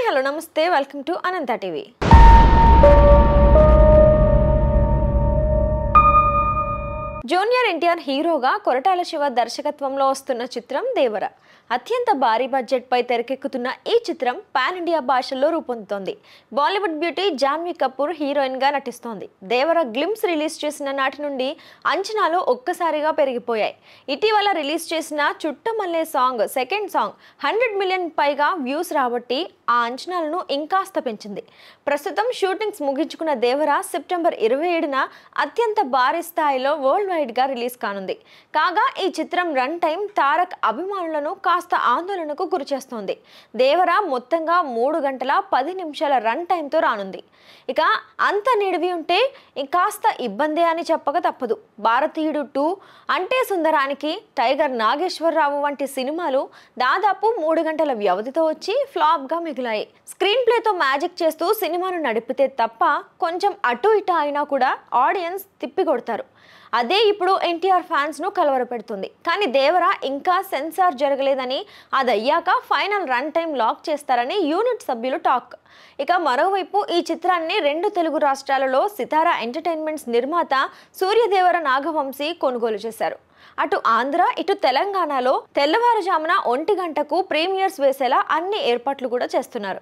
Hi hello నమస్తే welcome to Anantha TV. Junior NTR హీరోగా కొరటాల శివ దర్శకత్వంలో వస్తున్న చిత్రం దేవర. అత్యంత భారీ బడ్జెట్ పై తెరకెక్కుతున్న ఈ చిత్రం పాన్ ఇండియా భాషల్లో రూపొందుతోంది. బాలీవుడ్ బ్యూటీ జాన్వీ కపూర్ హీరోయిన్ గా నటిస్తోంది. దేవర గ్లిమ్స్ రిలీజ్ చేసిన నాటి నుండి అంచనాలు ఒక్కసారిగా పెరిగిపోయాయి. ఇటీవల రిలీజ్ చేసిన Chuttamalle song second song 100 million పైగా వ్యూస్ రాబట్టి ఆ అంచనాలను ఇంకాస్త పెంచింది. ప్రస్తుతం షూటింగ్స్ ముగించుకున్న దేవర సెప్టెంబర్ 27న అత్యంత భారీ స్థాయిలో వరల్డ్ వైడ్ గా రిలీజ్ కానుంది. కాగా ఈ చిత్రం రన్ టైం తారక్ అభిమానులను కాస్త ఆందోళనకు గురిచేస్తోంది. దేవర మొత్తంగా 3 గంటల 10 నిమిషాల రన్ టైంతో రానుంది. ఇక అంత నిడివి ఉంటే కాస్త ఇబ్బందే అని చెప్పక తప్పదు. భారతీయుడు 2, అంటే సుందరానికి, టైగర్ నాగేశ్వరరావు వంటి సినిమాలు దాదాపు 3 గంటల వ్యవధితో వచ్చి ఫ్లాప్ గా మిగిలాయి. స్క్రీన్ ప్లేతో మ్యాజిక్ చేస్తూ సినిమాను నడిపితే తప్ప కొంచెం అటు ఇటు అయినా కూడా ఆడియన్స్ తిప్పికొడతారు. అదే ఇప్పుడు ఎన్టీఆర్ ఫ్యాన్స్ ను కలవరపెడుతుంది. కానీ దేవర ఇంకా సెన్సార్ జరగలేదని, అదయ్యాక ఫైనల్ రన్ టైం లాక్ చేస్తారని యూనిట్ సభ్యులు టాక్. ఇక మరోవైపు ఈ చిత్రాన్ని 2 తెలుగు రాష్ట్రాలలో సితారా ఎంటర్టైన్మెంట్స్ నిర్మాత సూర్యదేవర నాగవంశీ కొనుగోలు చేశారు. అటు ఆంధ్ర ఇటు తెలంగాణలో తెల్లవారుజామున 1 గంటకు ప్రీమియర్స్ వేసేలా అన్ని ఏర్పాట్లు కూడా చేస్తున్నారు.